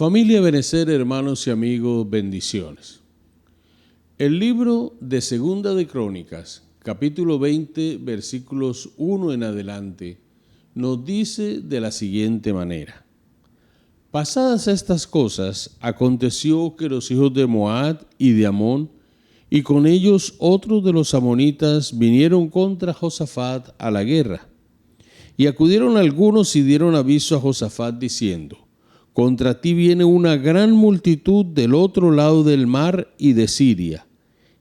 Familia Benecer, hermanos y amigos, bendiciones. El libro de Segunda de Crónicas, capítulo 20, versículos 1 en adelante, nos dice de la siguiente manera. Pasadas estas cosas, aconteció que los hijos de Moab y de Amón, y con ellos otros de los amonitas, vinieron contra Josafat a la guerra. Y acudieron algunos y dieron aviso a Josafat diciendo: contra ti viene una gran multitud del otro lado del mar y de Siria.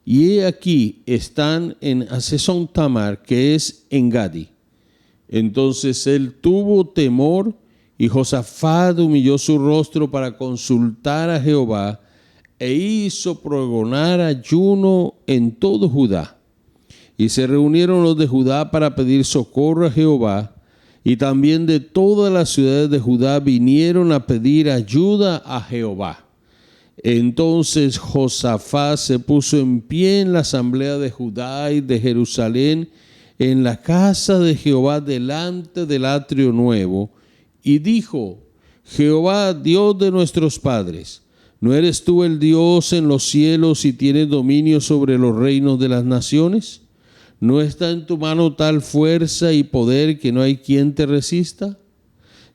Y he aquí están en Hazezón Tamar, que es en Gadi. Entonces él tuvo temor, y Josafat humilló su rostro para consultar a Jehová, e hizo pregonar ayuno en todo Judá. Y se reunieron los de Judá para pedir socorro a Jehová, y también de todas las ciudades de Judá vinieron a pedir ayuda a Jehová. Entonces Josafat se puso en pie en la asamblea de Judá y de Jerusalén, en la casa de Jehová delante del atrio nuevo, y dijo: Jehová, Dios de nuestros padres, ¿no eres tú el Dios en los cielos y tienes dominio sobre los reinos de las naciones? ¿No está en tu mano tal fuerza y poder que no hay quien te resista?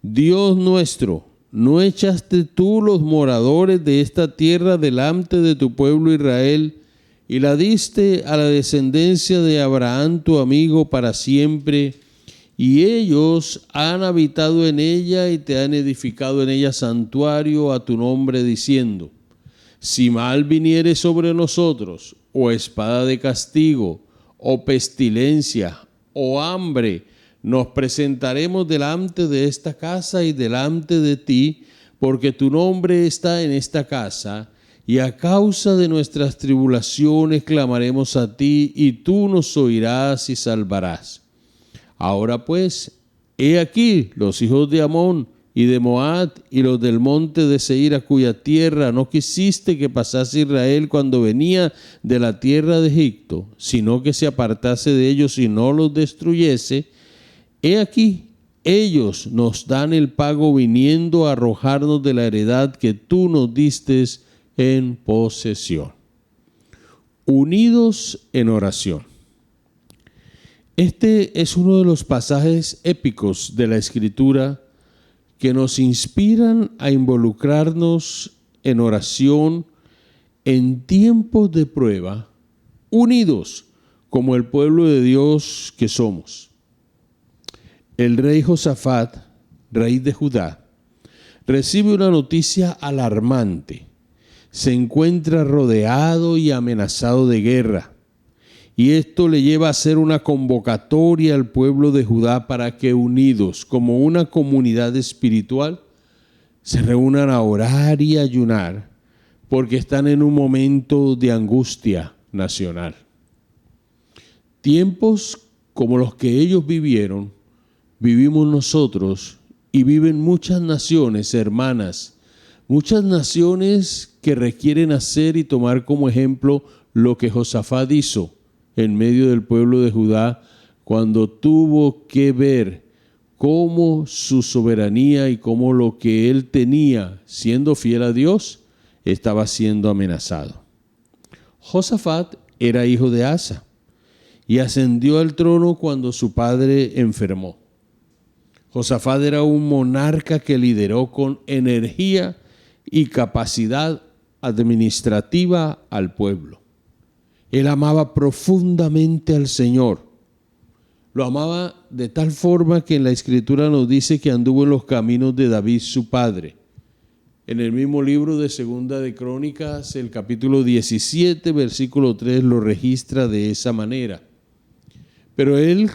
Dios nuestro, ¿no echaste tú los moradores de esta tierra delante de tu pueblo Israel y la diste a la descendencia de Abraham tu amigo para siempre? Y ellos han habitado en ella y te han edificado en ella santuario a tu nombre, diciendo: si mal viniere sobre nosotros, o espada de castigo, o pestilencia, o hambre, nos presentaremos delante de esta casa y delante de ti, porque tu nombre está en esta casa, y a causa de nuestras tribulaciones clamaremos a ti, y tú nos oirás y salvarás. Ahora pues, he aquí los hijos de Amón y de Moab y los del monte de Seir, a cuya tierra no quisiste que pasase Israel cuando venía de la tierra de Egipto, sino que se apartase de ellos y no los destruyese. He aquí, ellos nos dan el pago viniendo a arrojarnos de la heredad que tú nos diste en posesión. Unidos en oración. Este es uno de los pasajes épicos de la Escritura que nos inspiran a involucrarnos en oración en tiempos de prueba, unidos como el pueblo de Dios que somos. El rey Josafat, rey de Judá, recibe una noticia alarmante. Se encuentra rodeado y amenazado de guerra. Y esto le lleva a hacer una convocatoria al pueblo de Judá para que, unidos como una comunidad espiritual, se reúnan a orar y ayunar, porque están en un momento de angustia nacional. Tiempos como los que ellos vivieron, vivimos nosotros y viven muchas naciones hermanas, muchas naciones que requieren hacer y tomar como ejemplo lo que Josafat hizo en medio del pueblo de Judá, cuando tuvo que ver cómo su soberanía y cómo lo que él tenía, siendo fiel a Dios, estaba siendo amenazado. Josafat era hijo de Asa y ascendió al trono cuando su padre enfermó. Josafat era un monarca que lideró con energía y capacidad administrativa al pueblo. Él amaba profundamente al Señor. Lo amaba de tal forma que en la Escritura nos dice que anduvo en los caminos de David su padre. En el mismo libro de Segunda de Crónicas, el capítulo 17, versículo 3, lo registra de esa manera. Pero él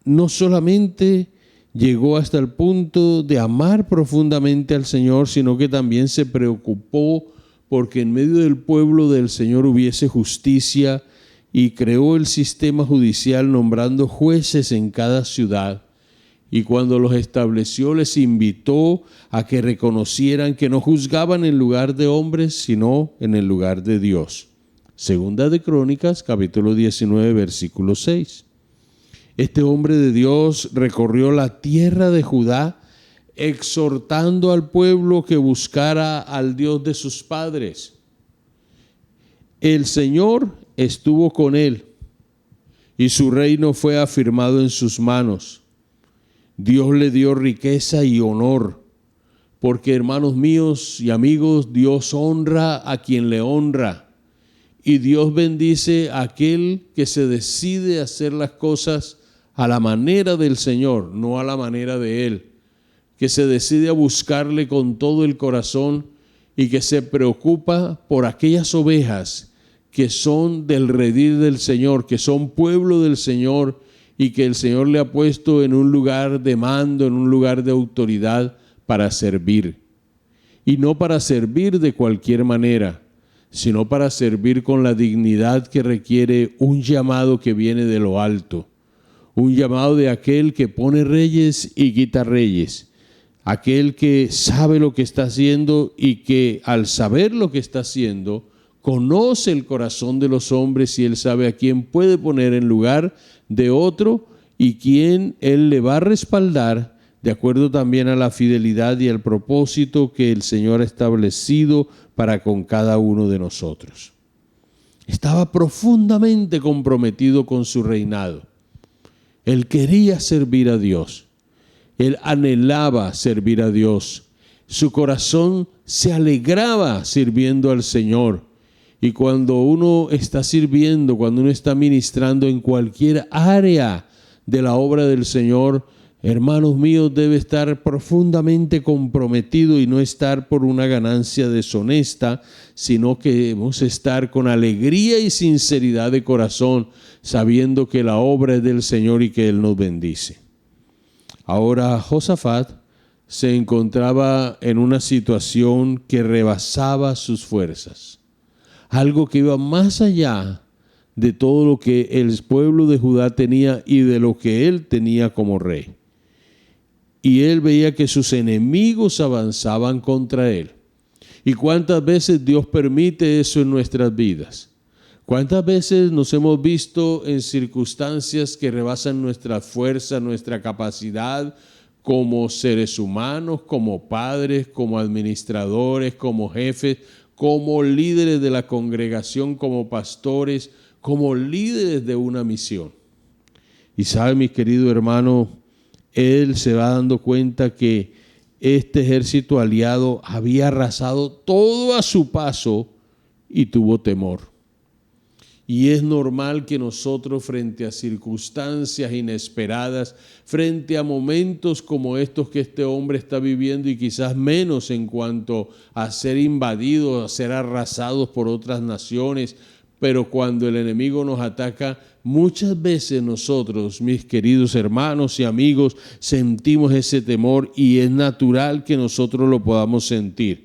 no solamente llegó hasta el punto de amar profundamente al Señor, sino que también se preocupó porque en medio del pueblo del Señor hubiese justicia, y creó el sistema judicial nombrando jueces en cada ciudad. Y cuando los estableció, les invitó a que reconocieran que no juzgaban en lugar de hombres, sino en el lugar de Dios. Segunda de Crónicas, capítulo 19, versículo 6. Este hombre de Dios recorrió la tierra de Judá exhortando al pueblo que buscara al Dios de sus padres. El Señor estuvo con él y su reino fue afirmado en sus manos. Dios le dio riqueza y honor, porque, hermanos míos y amigos, Dios honra a quien le honra, y Dios bendice a aquel que se decide a hacer las cosas a la manera del Señor, no a la manera de Él, que se decide a buscarle con todo el corazón y que se preocupa por aquellas ovejas que son del redil del Señor, que son pueblo del Señor y que el Señor le ha puesto en un lugar de mando, en un lugar de autoridad para servir. Y no para servir de cualquier manera, sino para servir con la dignidad que requiere un llamado que viene de lo alto. Un llamado de aquel que pone reyes y quita reyes. Aquel que sabe lo que está haciendo y que al saber lo que está haciendo, conoce el corazón de los hombres y Él sabe a quién puede poner en lugar de otro y quién Él le va a respaldar de acuerdo también a la fidelidad y al propósito que el Señor ha establecido para con cada uno de nosotros. Estaba profundamente comprometido con su reinado. Él quería servir a Dios. Él anhelaba servir a Dios. Su corazón se alegraba sirviendo al Señor. Y cuando uno está sirviendo, cuando uno está ministrando en cualquier área de la obra del Señor, hermanos míos, debe estar profundamente comprometido y no estar por una ganancia deshonesta, sino que debemos estar con alegría y sinceridad de corazón, sabiendo que la obra es del Señor y que Él nos bendice. Ahora, Josafat se encontraba en una situación que rebasaba sus fuerzas. Algo que iba más allá de todo lo que el pueblo de Judá tenía y de lo que él tenía como rey. Y él veía que sus enemigos avanzaban contra él. ¿Y cuántas veces Dios permite eso en nuestras vidas? ¿Cuántas veces nos hemos visto en circunstancias que rebasan nuestra fuerza, nuestra capacidad como seres humanos, como padres, como administradores, como jefes, como líderes de la congregación, como pastores, como líderes de una misión? Y sabe, mi querido hermano, él se va dando cuenta que este ejército aliado había arrasado todo a su paso y tuvo temor. Y es normal que nosotros, frente a circunstancias inesperadas, frente a momentos como estos que este hombre está viviendo, y quizás menos en cuanto a ser invadidos, a ser arrasados por otras naciones, pero cuando el enemigo nos ataca, muchas veces nosotros, mis queridos hermanos y amigos, sentimos ese temor, y es natural que nosotros lo podamos sentir.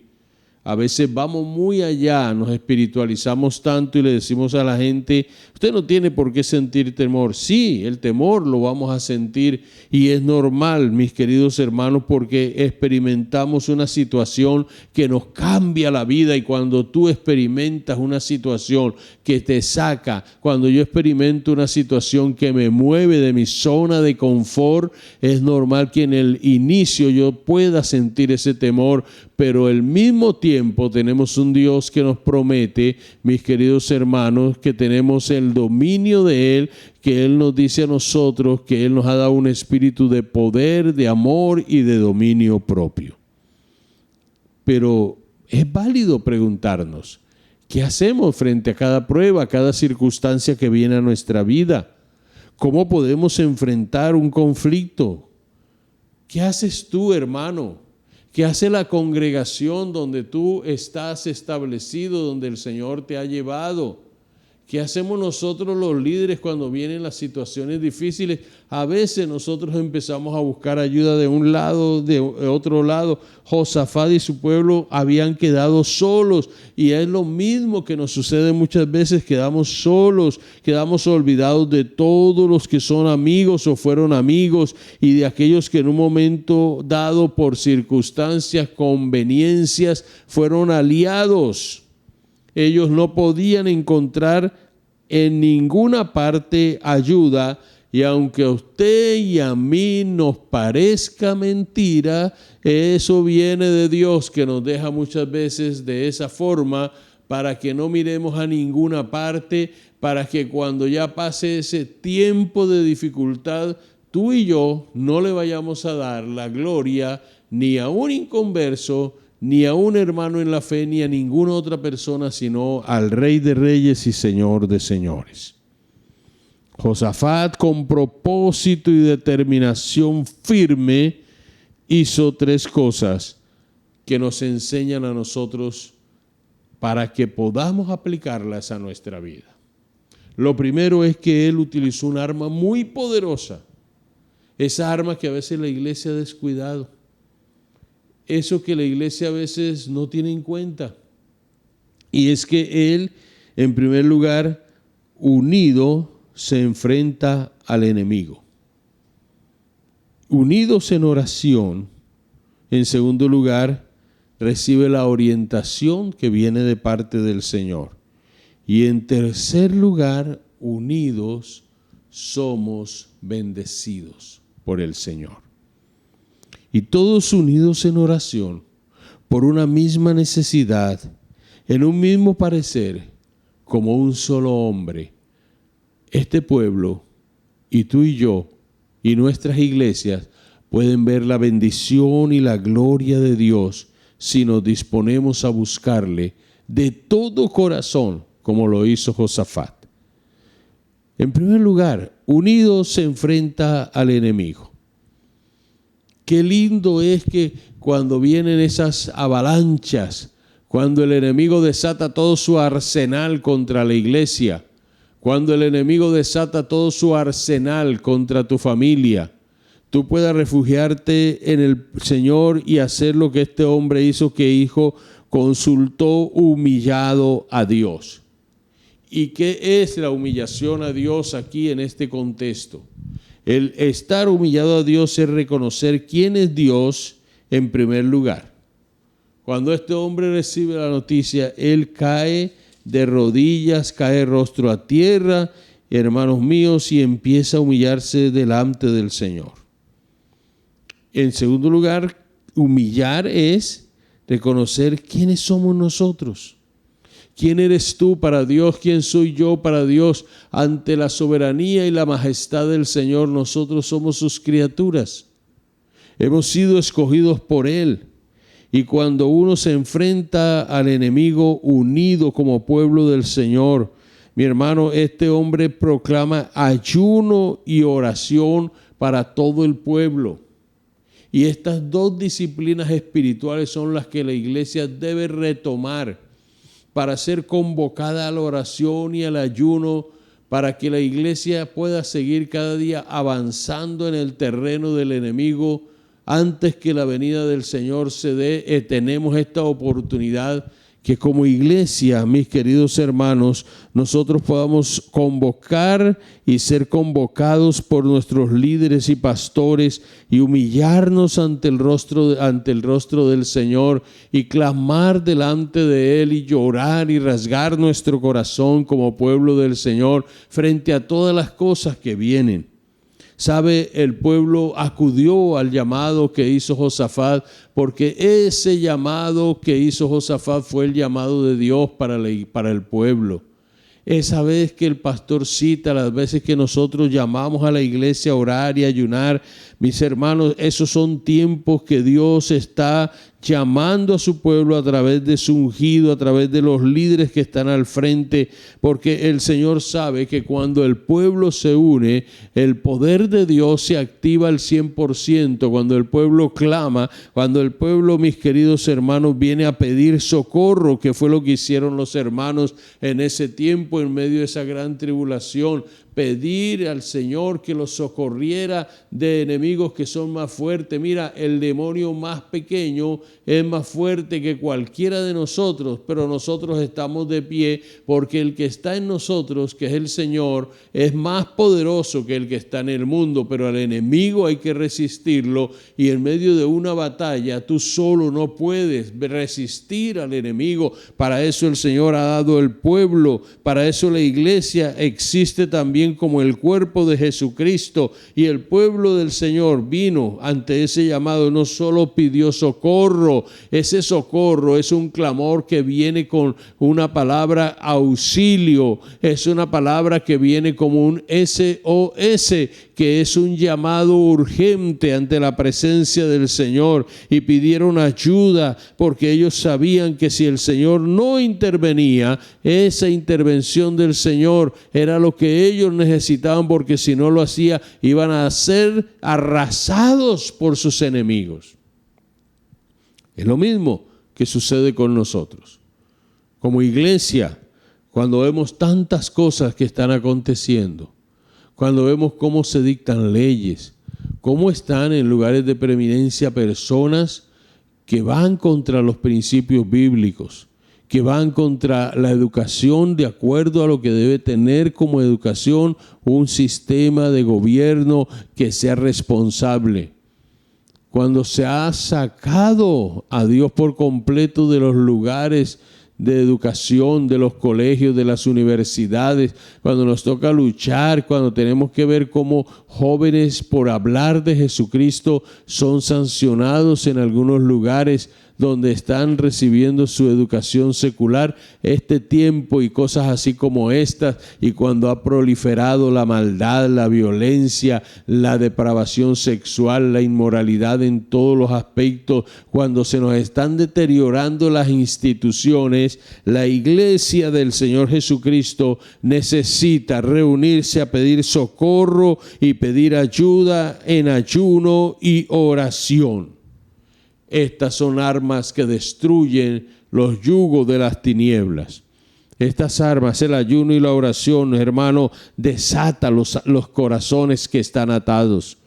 A veces vamos muy allá, nos espiritualizamos tanto y le decimos a la gente: usted no tiene por qué sentir temor. Sí, el temor lo vamos a sentir, y es normal, mis queridos hermanos, porque experimentamos una situación que nos cambia la vida. Y cuando tú experimentas una situación que te saca, cuando yo experimento una situación que me mueve de mi zona de confort, es normal que en el inicio yo pueda sentir ese temor, pero al mismo tiempo tenemos un Dios que nos promete, mis queridos hermanos, que tenemos el dominio de Él, que Él nos dice a nosotros que Él nos ha dado un espíritu de poder, de amor y de dominio propio. Pero es válido preguntarnos, ¿qué hacemos frente a cada prueba, a cada circunstancia que viene a nuestra vida? ¿Cómo podemos enfrentar un conflicto? ¿Qué haces tú, hermano? ¿Qué hace la congregación donde tú estás establecido, donde el Señor te ha llevado? ¿Qué hacemos nosotros los líderes cuando vienen las situaciones difíciles? A veces nosotros empezamos a buscar ayuda de un lado, de otro lado. Josafat y su pueblo habían quedado solos, y es lo mismo que nos sucede muchas veces. Quedamos solos, quedamos olvidados de todos los que son amigos o fueron amigos, y de aquellos que en un momento dado, por circunstancias, conveniencias, fueron aliados. Ellos no podían encontrar en ninguna parte ayuda y aunque a usted y a mí nos parezca mentira, eso viene de Dios, que nos deja muchas veces de esa forma para que no miremos a ninguna parte, para que cuando ya pase ese tiempo de dificultad, tú y yo no le vayamos a dar la gloria ni a un inconverso, ni a un hermano en la fe, ni a ninguna otra persona, sino al Rey de Reyes y Señor de Señores. Josafat, con propósito y determinación firme, hizo 3 cosas que nos enseñan a nosotros para que podamos aplicarlas a nuestra vida. Lo primero es que él utilizó un arma muy poderosa, esa arma que a veces la iglesia ha descuidado, eso que la iglesia a veces no tiene en cuenta, y es que él, en primer lugar, unido, se enfrenta al enemigo. Unidos en oración, en segundo lugar, recibe la orientación que viene de parte del Señor. Y en tercer lugar, unidos somos bendecidos por el Señor. Y todos unidos en oración, por una misma necesidad, en un mismo parecer, como un solo hombre, este pueblo y tú y yo y nuestras iglesias pueden ver la bendición y la gloria de Dios si nos disponemos a buscarle de todo corazón, como lo hizo Josafat. En primer lugar, unidos se enfrenta al enemigo. Qué lindo es que cuando vienen esas avalanchas, cuando el enemigo desata todo su arsenal contra la iglesia, cuando el enemigo desata todo su arsenal contra tu familia, tú puedas refugiarte en el Señor y hacer lo que este hombre hizo, que hijo consultó humillado a Dios. ¿Y qué es la humillación a Dios aquí en este contexto? El estar humillado a Dios es reconocer quién es Dios en primer lugar. Cuando este hombre recibe la noticia, él cae de rodillas, cae rostro a tierra, hermanos míos, y empieza a humillarse delante del Señor. En segundo lugar, humillar es reconocer quiénes somos nosotros. ¿Quién eres tú para Dios? ¿Quién soy yo para Dios? Ante la soberanía y la majestad del Señor, nosotros somos sus criaturas. Hemos sido escogidos por Él. Y cuando uno se enfrenta al enemigo unido como pueblo del Señor, mi hermano, este hombre proclama ayuno y oración para todo el pueblo. Y estas 2 disciplinas espirituales son las que la iglesia debe retomar para ser convocada a la oración y al ayuno, para que la iglesia pueda seguir cada día avanzando en el terreno del enemigo. Antes que la venida del Señor se dé, tenemos esta oportunidad que como iglesia, mis queridos hermanos, nosotros podamos convocar y ser convocados por nuestros líderes y pastores y humillarnos ante el rostro del Señor y clamar delante de Él y llorar y rasgar nuestro corazón como pueblo del Señor frente a todas las cosas que vienen. ¿Sabe? El pueblo acudió al llamado que hizo Josafat, porque ese llamado que hizo Josafat fue el llamado de Dios para el pueblo. Esa vez que el pastor cita, las veces que nosotros llamamos a la iglesia a orar y ayunar, mis hermanos, esos son tiempos que Dios está llamando a su pueblo a través de su ungido, a través de los líderes que están al frente, porque el Señor sabe que cuando el pueblo se une, el poder de Dios se activa al 100%, cuando el pueblo clama, cuando el pueblo, mis queridos hermanos, viene a pedir socorro, que fue lo que hicieron los hermanos en ese tiempo, en medio de esa gran tribulación. Pedir al Señor que los socorriera de enemigos que son más fuertes. Mira, el demonio más pequeño es más fuerte que cualquiera de nosotros, pero nosotros estamos de pie porque el que está en nosotros, que es el Señor, es más poderoso que el que está en el mundo, pero al enemigo hay que resistirlo, y en medio de una batalla tú solo no puedes resistir al enemigo. Para eso el Señor ha dado el pueblo, para eso la iglesia existe también también como el cuerpo de Jesucristo, y el pueblo del Señor vino ante ese llamado, no solo pidió socorro. Ese socorro es un clamor que viene con una palabra auxilio, es una palabra que viene como un SOS, que es un llamado urgente ante la presencia del Señor, y pidieron ayuda porque ellos sabían que si el Señor no intervenía, esa intervención del Señor era lo que ellos necesitaban, porque si no lo hacía iban a ser arrasados por sus enemigos. Es lo mismo que sucede con nosotros. Como iglesia, cuando vemos tantas cosas que están aconteciendo, cuando vemos cómo se dictan leyes, cómo están en lugares de preeminencia personas que van contra los principios bíblicos, que van contra la educación de acuerdo a lo que debe tener como educación un sistema de gobierno que sea responsable. Cuando se ha sacado a Dios por completo de los lugares de educación, de los colegios, de las universidades, cuando nos toca luchar, cuando tenemos que ver cómo jóvenes por hablar de Jesucristo son sancionados en algunos lugares donde están recibiendo su educación secular, este tiempo y cosas así como estas, y cuando ha proliferado la maldad, la violencia, la depravación sexual, la inmoralidad en todos los aspectos, cuando se nos están deteriorando las instituciones, la iglesia del Señor Jesucristo necesita reunirse a pedir socorro y pedir ayuda en ayuno y oración. Estas son armas que destruyen los yugos de las tinieblas. Estas armas, el ayuno y la oración, hermano, desata los corazones que están atados.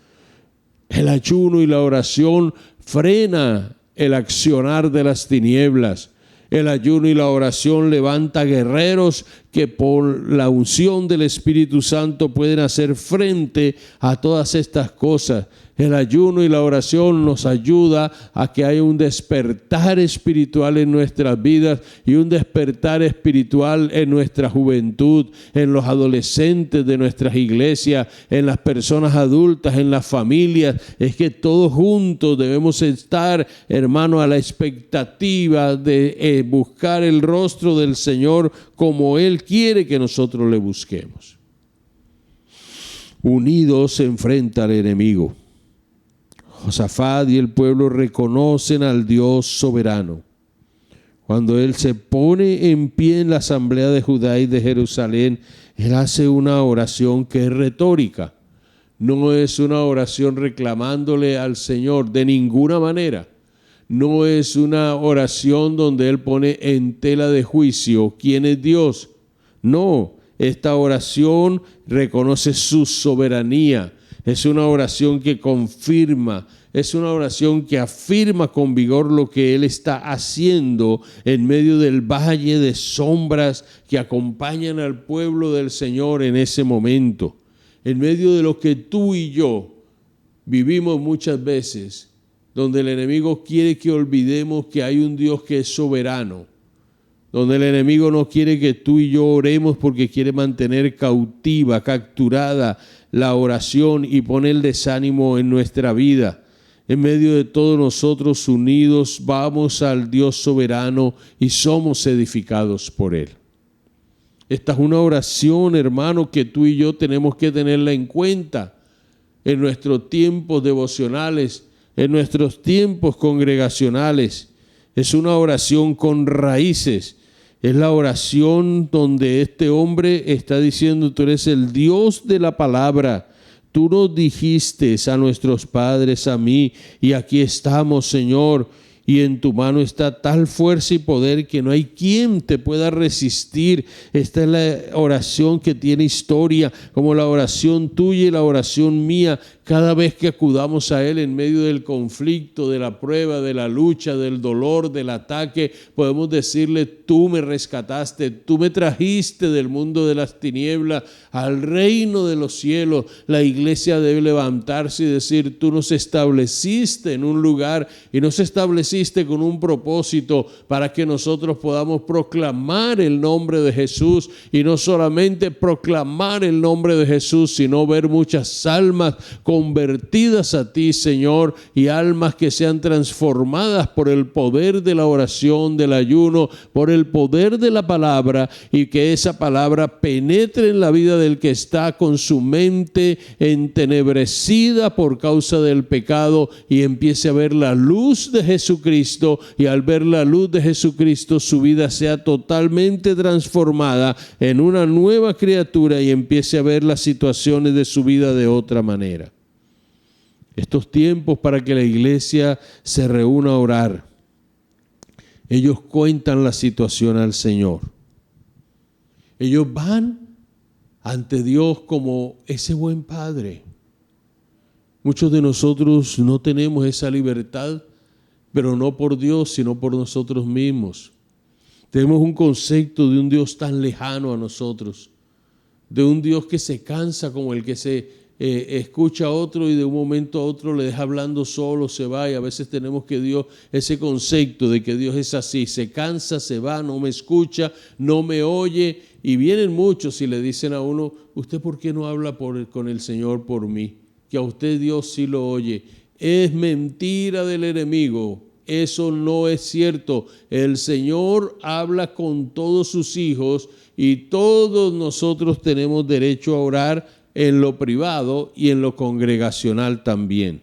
El ayuno y la oración frena el accionar de las tinieblas. El ayuno y la oración levanta guerreros que por la unción del Espíritu Santo pueden hacer frente a todas estas cosas. El ayuno y la oración nos ayuda a que haya un despertar espiritual en nuestras vidas y un despertar espiritual en nuestra juventud, en los adolescentes de nuestras iglesias, en las personas adultas, en las familias. Es que todos juntos debemos estar, hermano, a la expectativa de buscar el rostro del Señor como Él quiere que nosotros le busquemos. Unidos se enfrenta al enemigo. Josafat y el pueblo reconocen al Dios soberano. Cuando él se pone en pie en la asamblea de Judá y de Jerusalén, él hace una oración que es retórica. No es una oración reclamándole al Señor de ninguna manera. No es una oración donde él pone en tela de juicio quién es Dios. No, esta oración reconoce su soberanía. Es una oración que confirma, es una oración que afirma con vigor lo que Él está haciendo en medio del valle de sombras que acompañan al pueblo del Señor en ese momento. En medio de lo que tú y yo vivimos muchas veces, donde el enemigo quiere que olvidemos que hay un Dios que es soberano, donde el enemigo no quiere que tú y yo oremos porque quiere mantener cautiva, capturada la oración y poner desánimo en nuestra vida. En medio de todos nosotros unidos vamos al Dios soberano y somos edificados por Él. Esta es una oración, hermano, que tú y yo tenemos que tenerla en cuenta en nuestros tiempos devocionales, en nuestros tiempos congregacionales. Es una oración con raíces. Es la oración donde este hombre está diciendo: tú eres el Dios de la palabra. Tú nos dijiste a nuestros padres, a mí, y aquí estamos, Señor. Y en tu mano está tal fuerza y poder que no hay quien te pueda resistir. Esta es la oración que tiene historia, como la oración tuya y la oración mía. Cada vez que acudamos a Él en medio del conflicto, de la prueba, de la lucha, del dolor, del ataque, podemos decirle: tú me rescataste, tú me trajiste del mundo de las tinieblas al reino de los cielos. La iglesia debe levantarse y decir: tú nos estableciste en un lugar y nos estableciste existe con un propósito para que nosotros podamos proclamar el nombre de Jesús, y no solamente proclamar el nombre de Jesús, sino ver muchas almas convertidas a ti, Señor, y almas que sean transformadas por el poder de la oración, del ayuno, por el poder de la palabra, y que esa palabra penetre en la vida del que está con su mente entenebrecida por causa del pecado, y empiece a ver la luz de Jesucristo, y al ver la luz de Jesucristo su vida sea totalmente transformada en una nueva criatura, y empiece a ver las situaciones de su vida de otra manera. Estos tiempos para que la iglesia se reúna a orar, ellos cuentan la situación al Señor. Ellos van ante Dios como ese buen Padre. Muchos de nosotros no tenemos esa libertad, pero no por Dios, sino por nosotros mismos. Tenemos un concepto de un Dios tan lejano a nosotros, de un Dios que se cansa, como el que se escucha a otro y de un momento a otro le deja hablando solo, se va. Y a veces tenemos que Dios, ese concepto de que Dios es así, se cansa, se va, no me escucha, no me oye. Y vienen muchos y le dicen a uno: ¿usted por qué no habla con el Señor por mí? Que a usted Dios sí lo oye. Es mentira del enemigo. Eso no es cierto. El Señor habla con todos sus hijos, y todos nosotros tenemos derecho a orar en lo privado y en lo congregacional también.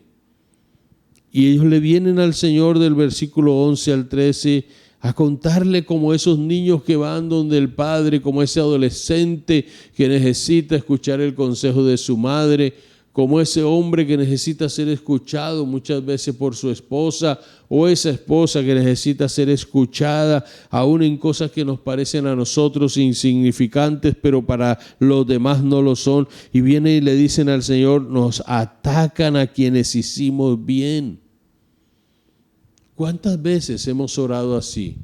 Y ellos le vienen al Señor del versículo 11 al 13 a contarle como esos niños que van donde el padre, como ese adolescente que necesita escuchar el consejo de su madre, como ese hombre que necesita ser escuchado muchas veces por su esposa, o esa esposa que necesita ser escuchada aún en cosas que nos parecen a nosotros insignificantes, pero para los demás no lo son. Y vienen y le dicen al Señor: nos atacan a quienes hicimos bien. ¿Cuántas veces hemos orado así?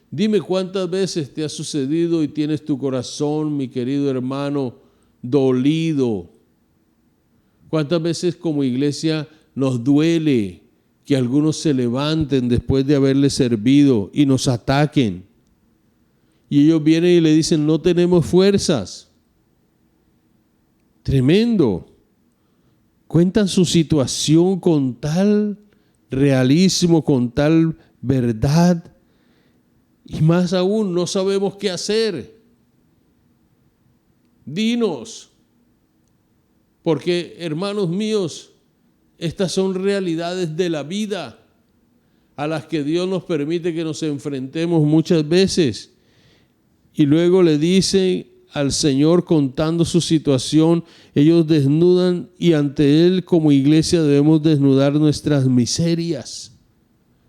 Dime cuántas veces te ha sucedido y tienes tu corazón, mi querido hermano, dolido. ¿Cuántas veces como iglesia nos duele que algunos se levanten después de haberles servido y nos ataquen? Y ellos vienen y le dicen: no tenemos fuerzas. Tremendo. Cuentan su situación con tal realismo, con tal verdad, y más aún no sabemos qué hacer. Dinos. Porque, hermanos míos, estas son realidades de la vida a las que Dios nos permite que nos enfrentemos muchas veces. Y luego le dicen al Señor, contando su situación, ellos desnudan, y ante Él como iglesia debemos desnudar nuestras miserias,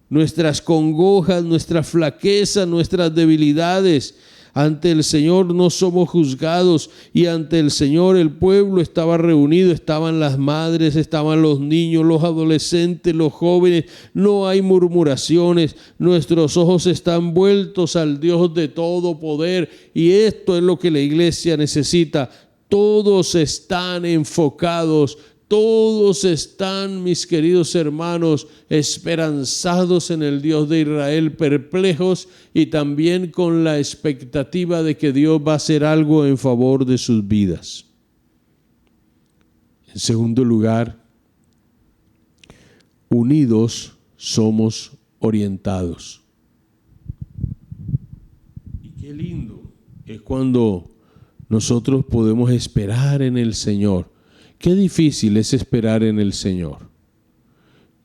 nuestras congojas, nuestras flaquezas, nuestras debilidades. Ante el Señor no somos juzgados, y ante el Señor el pueblo estaba reunido, estaban las madres, estaban los niños, los adolescentes, los jóvenes. No hay murmuraciones, nuestros ojos están vueltos al Dios de todo poder, y esto es lo que la iglesia necesita. Todos están enfocados, todos están, mis queridos hermanos, esperanzados en el Dios de Israel, perplejos y también con la expectativa de que Dios va a hacer algo en favor de sus vidas. En segundo lugar, unidos somos orientados. Y qué lindo es cuando nosotros podemos esperar en el Señor. Qué difícil es esperar en el Señor.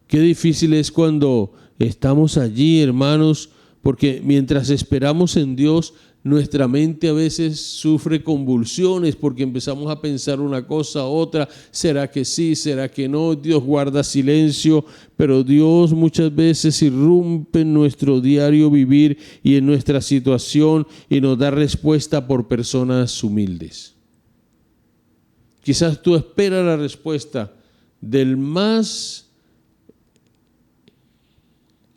Qué difícil es cuando estamos allí, hermanos, porque mientras esperamos en Dios, nuestra mente a veces sufre convulsiones porque empezamos a pensar una cosa, otra. ¿Será que sí? ¿Será que no? Dios guarda silencio, pero Dios muchas veces irrumpe en nuestro diario vivir y en nuestra situación y nos da respuesta por personas humildes. Quizás tú esperas la respuesta del más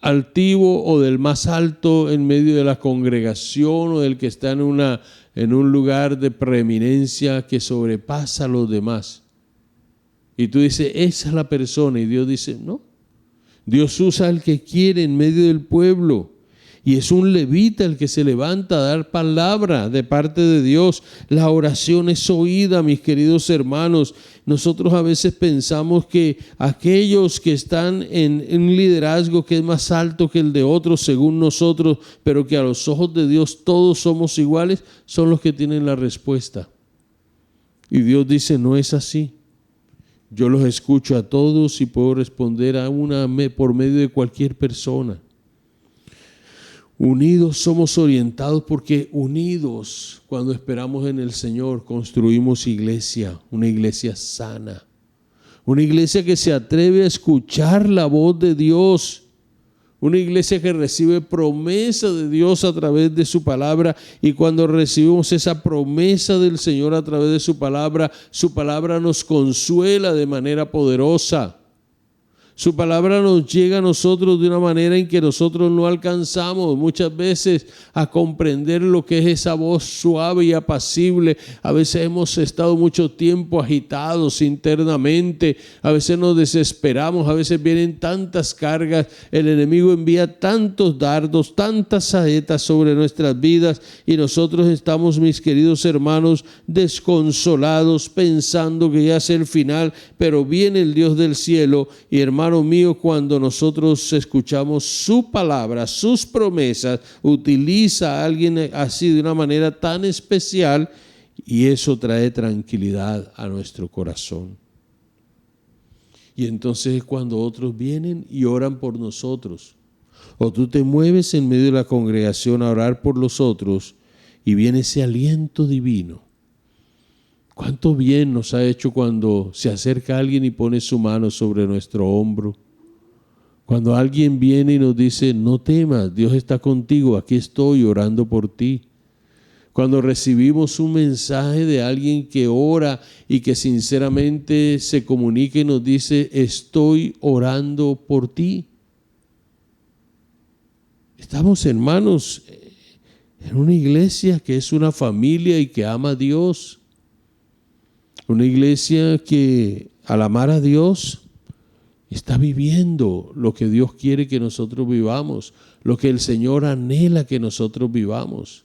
altivo o del más alto en medio de la congregación, o del que está en un lugar de preeminencia que sobrepasa a los demás. Y tú dices: esa es la persona. Y Dios dice: no, Dios usa al que quiere en medio del pueblo. Y es un levita el que se levanta a dar palabra de parte de Dios. La oración es oída, mis queridos hermanos. Nosotros a veces pensamos que aquellos que están en un liderazgo que es más alto que el de otros, según nosotros, pero que a los ojos de Dios todos somos iguales, son los que tienen la respuesta. Y Dios dice, no es así. Yo los escucho a todos y puedo responder a una por medio de cualquier persona. Unidos somos orientados porque unidos, cuando esperamos en el Señor, construimos iglesia, una iglesia sana, una iglesia que se atreve a escuchar la voz de Dios, una iglesia que recibe promesa de Dios a través de su palabra, y cuando recibimos esa promesa del Señor a través de su palabra nos consuela de manera poderosa. Su palabra nos llega a nosotros de una manera en que nosotros no alcanzamos muchas veces a comprender lo que es esa voz suave y apacible. A veces hemos estado mucho tiempo agitados internamente, a veces nos desesperamos, a veces vienen tantas cargas, el enemigo envía tantos dardos, tantas saetas sobre nuestras vidas, y nosotros estamos, mis queridos hermanos, desconsolados, pensando que ya es el final, pero viene el Dios del cielo. Y hermano mío, cuando nosotros escuchamos su palabra, sus promesas, utiliza a alguien así de una manera tan especial, y eso trae tranquilidad a nuestro corazón. Y entonces es cuando otros vienen y oran por nosotros, o tú te mueves en medio de la congregación a orar por los otros y viene ese aliento divino. ¿Cuánto bien nos ha hecho cuando se acerca alguien y pone su mano sobre nuestro hombro? Cuando alguien viene y nos dice, no temas, Dios está contigo, aquí estoy orando por ti. Cuando recibimos un mensaje de alguien que ora y que sinceramente se comunica y nos dice, estoy orando por ti. Estamos, hermanos, en una iglesia que es una familia y que ama a Dios. Una iglesia que al amar a Dios está viviendo lo que Dios quiere que nosotros vivamos, lo que el Señor anhela que nosotros vivamos.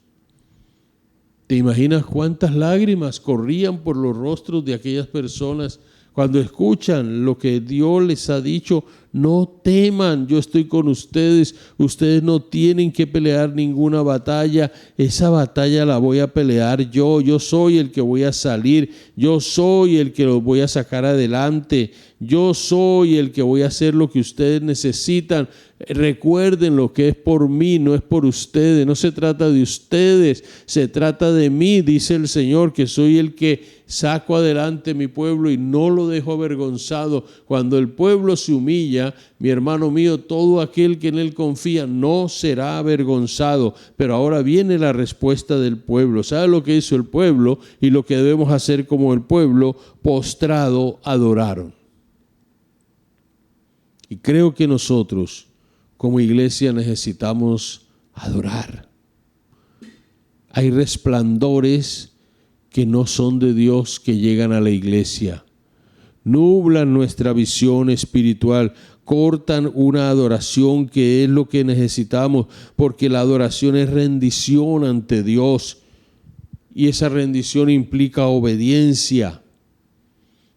¿Te imaginas cuántas lágrimas corrían por los rostros de aquellas personas cuando escuchan lo que Dios les ha dicho? No teman, yo estoy con ustedes, ustedes no tienen que pelear ninguna batalla, esa batalla la voy a pelear yo soy el que voy a salir, yo soy el que los voy a sacar adelante, yo soy el que voy a hacer lo que ustedes necesitan. Recuerden, lo que es por mí no es por ustedes, no se trata de ustedes, se trata de mí, dice el Señor, que soy el que saco adelante mi pueblo y no lo dejo avergonzado. Cuando el pueblo se humilla, mi hermano mío, todo aquel que en él confía no será avergonzado. Pero ahora viene la respuesta del pueblo. ¿Sabe lo que hizo el pueblo y lo que debemos hacer como el pueblo? Postrado adoraron. Y creo que nosotros como iglesia necesitamos adorar. Hay resplandores que no son de Dios que llegan a la iglesia. Nublan nuestra visión espiritual, cortan una adoración que es lo que necesitamos, porque la adoración es rendición ante Dios y esa rendición implica obediencia.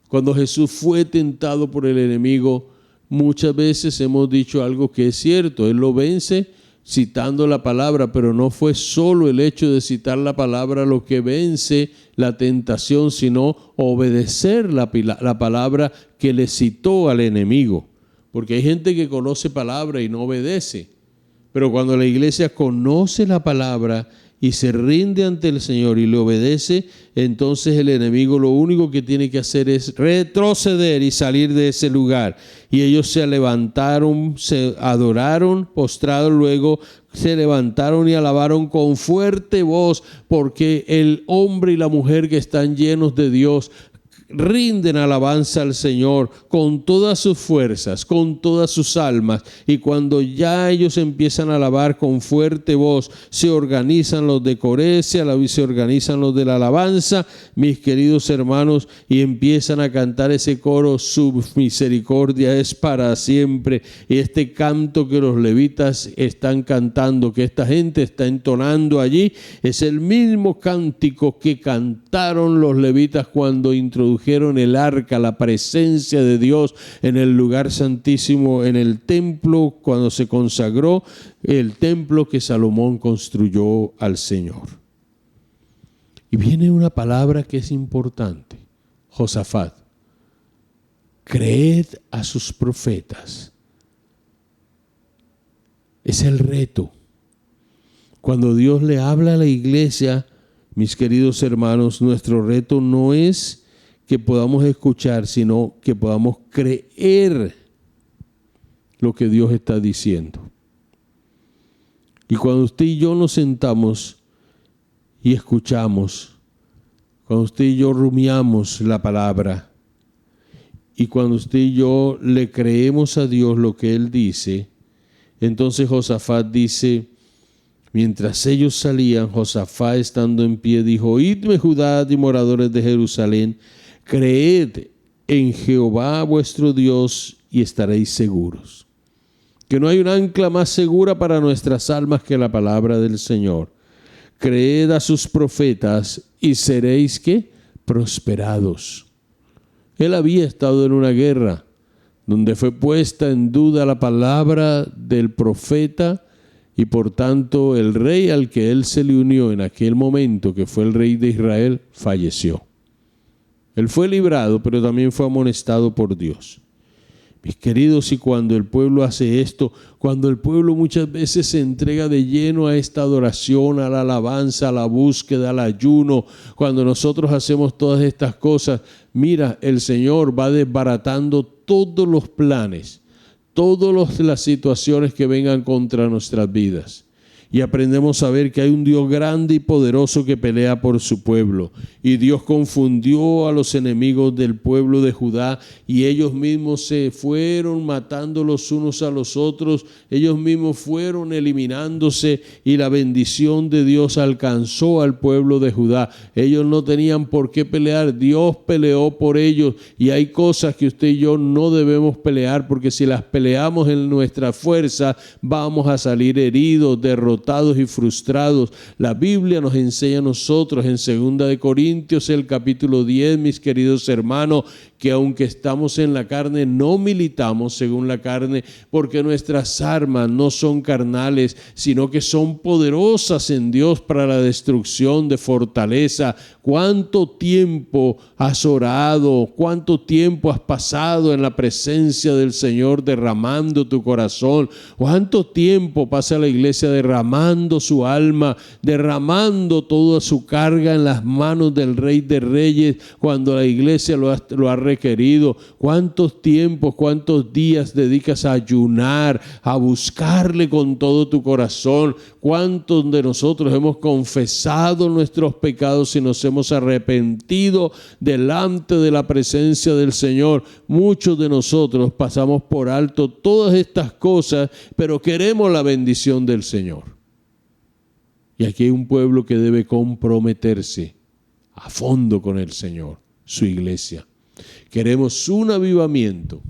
Cuando Jesús fue tentado por el enemigo, muchas veces hemos dicho algo que es cierto, Él lo vence citando la palabra, pero no fue solo el hecho de citar la palabra lo que vence la tentación, sino obedecer la palabra que le citó al enemigo. Porque hay gente que conoce palabra y no obedece, pero cuando la iglesia conoce la palabra y se rinde ante el Señor y le obedece, entonces el enemigo lo único que tiene que hacer es retroceder y salir de ese lugar. Y ellos se levantaron, se adoraron, postrados, luego se levantaron y alabaron con fuerte voz, porque el hombre y la mujer que están llenos de Dios rinden alabanza al Señor con todas sus fuerzas, con todas sus almas. Y cuando ya ellos empiezan a alabar con fuerte voz, se organizan los de Corecia, se organizan los de la alabanza, mis queridos hermanos, y empiezan a cantar ese coro: su misericordia es para siempre. Y este canto que los levitas están cantando, que esta gente está entonando allí, es el mismo cántico que cantaron los levitas cuando introdujeron el arca, la presencia de Dios en el lugar santísimo, en el templo, cuando se consagró el templo que Salomón construyó al Señor. Y viene una palabra que es importante: Josafat. Creed a sus profetas. Es el reto. Cuando Dios le habla a la iglesia, mis queridos hermanos, nuestro reto no es que podamos escuchar, sino que podamos creer lo que Dios está diciendo. Y cuando usted y yo nos sentamos y escuchamos, cuando usted y yo rumiamos la palabra, y cuando usted y yo le creemos a Dios lo que Él dice, entonces Josafat dice: mientras ellos salían, Josafat, estando en pie, dijo: oídme, Judá y moradores de Jerusalén, creed en Jehová vuestro Dios y estaréis seguros. Que no hay un ancla más segura para nuestras almas que la palabra del Señor. Creed a sus profetas y seréis, ¿qué? Prosperados. Él había estado en una guerra donde fue puesta en duda la palabra del profeta, y por tanto el rey al que él se le unió en aquel momento, que fue el rey de Israel, falleció. Él fue librado, pero también fue amonestado por Dios. Mis queridos, y cuando el pueblo hace esto, cuando el pueblo muchas veces se entrega de lleno a esta adoración, a la alabanza, a la búsqueda, al ayuno, cuando nosotros hacemos todas estas cosas, mira, el Señor va desbaratando todos los planes, todas las situaciones que vengan contra nuestras vidas. Y aprendemos a ver que hay un Dios grande y poderoso que pelea por su pueblo. Y Dios confundió a los enemigos del pueblo de Judá, y ellos mismos se fueron matando los unos a los otros. Ellos mismos fueron eliminándose, y la bendición de Dios alcanzó al pueblo de Judá. Ellos no tenían por qué pelear. Dios peleó por ellos. Y hay cosas que usted y yo no debemos pelear, porque si las peleamos en nuestra fuerza, vamos a salir heridos, derrotados y frustrados. La Biblia nos enseña a nosotros en 2 de Corintios, el capítulo 10, mis queridos hermanos, que aunque estamos en la carne, no militamos según la carne, porque nuestras armas no son carnales, sino que son poderosas en Dios para la destrucción, de fortaleza. ¿Cuánto tiempo has orado? ¿Cuánto tiempo has pasado en la presencia del Señor derramando tu corazón? ¿Cuánto tiempo pasa la iglesia derramando su alma, derramando toda su carga en las manos del Rey de Reyes, cuando la iglesia lo ha requerido? ¿Cuántos tiempos, cuántos días dedicas a ayunar, a buscarle con todo tu corazón? ¿Cuántos de nosotros hemos confesado nuestros pecados y nos hemos arrepentido delante de la presencia del Señor? Muchos de nosotros pasamos por alto todas estas cosas, pero queremos la bendición del Señor. Y aquí hay un pueblo que debe comprometerse a fondo con el Señor, su iglesia. Queremos un avivamiento.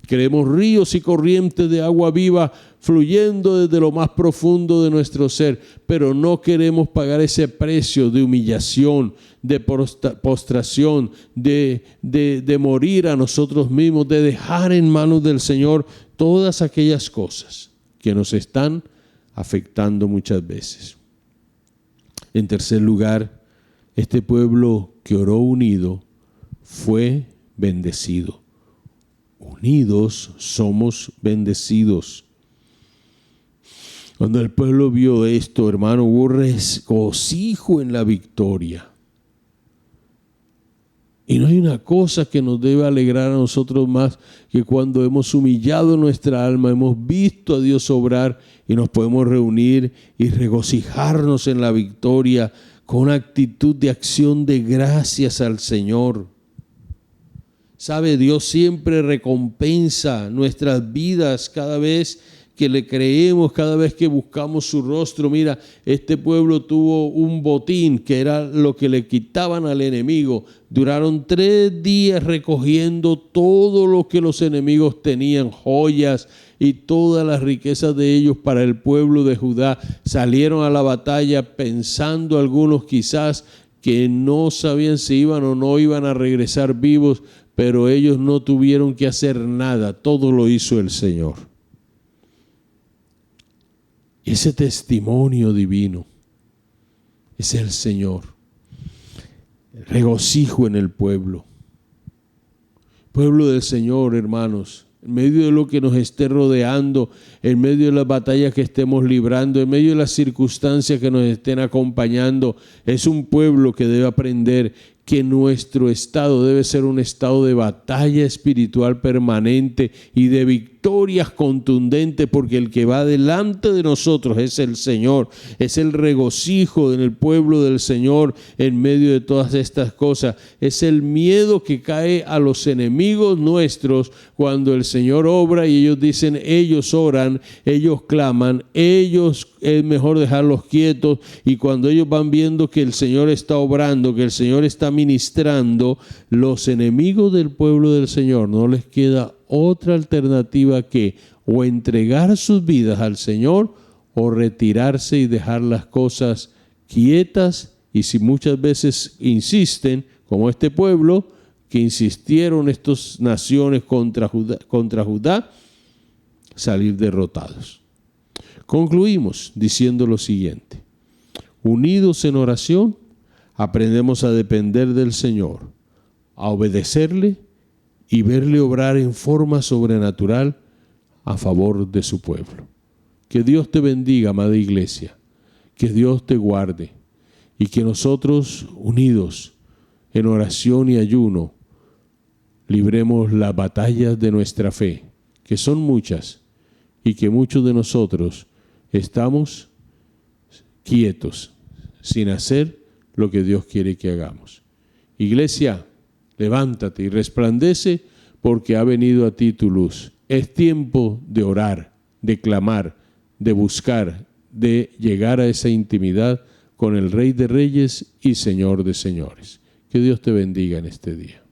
Queremos ríos y corrientes de agua viva fluyendo desde lo más profundo de nuestro ser, pero no queremos pagar ese precio de humillación, de postración, de morir a nosotros mismos, de dejar en manos del Señor todas aquellas cosas que nos están afectando muchas veces. En tercer lugar, este pueblo que oró unido fue bendecido. Unidos somos bendecidos. Cuando el pueblo vio esto, hermano, hubo regocijo en la victoria. Y no hay una cosa que nos debe alegrar a nosotros más que cuando hemos humillado nuestra alma, hemos visto a Dios obrar y nos podemos reunir y regocijarnos en la victoria con una actitud de acción de gracias al Señor. Sabe, Dios siempre recompensa nuestras vidas cada vez que le creemos, cada vez que buscamos su rostro. Mira, este pueblo tuvo un botín que era lo que le quitaban al enemigo. Duraron 3 días recogiendo todo lo que los enemigos tenían, joyas y todas las riquezas de ellos para el pueblo de Judá. Salieron a la batalla pensando algunos quizás que no sabían si iban o no iban a regresar vivos, pero ellos no tuvieron que hacer nada, todo lo hizo el Señor. Ese testimonio divino es el Señor. El regocijo en el pueblo. Pueblo del Señor, hermanos, en medio de lo que nos esté rodeando, en medio de las batallas que estemos librando, en medio de las circunstancias que nos estén acompañando, es un pueblo que debe aprender que nuestro estado debe ser un estado de batalla espiritual permanente y de victorias contundentes, porque el que va delante de nosotros es el Señor, es el regocijo en el pueblo del Señor en medio de todas estas cosas, es el miedo que cae a los enemigos nuestros cuando el Señor obra y ellos dicen, ellos oran, ellos claman, ellos es mejor dejarlos quietos, y cuando ellos van viendo que el Señor está obrando, que el Señor está ministrando, los enemigos del pueblo del Señor no les queda otra alternativa que o entregar sus vidas al Señor o retirarse y dejar las cosas quietas, y si muchas veces insisten, como este pueblo que insistieron estas naciones contra Judá, salir derrotados. Concluimos diciendo lo siguiente: unidos en oración, aprendemos a depender del Señor, a obedecerle y verle obrar en forma sobrenatural a favor de su pueblo. Que Dios te bendiga, amada iglesia, que Dios te guarde y que nosotros, unidos en oración y ayuno, libremos las batallas de nuestra fe, que son muchas, y que muchos de nosotros estamos quietos, sin hacer lo que Dios quiere que hagamos. Iglesia, levántate y resplandece, porque ha venido a ti tu luz. Es tiempo de orar, de clamar, de buscar, de llegar a esa intimidad con el Rey de Reyes y Señor de Señores. Que Dios te bendiga en este día.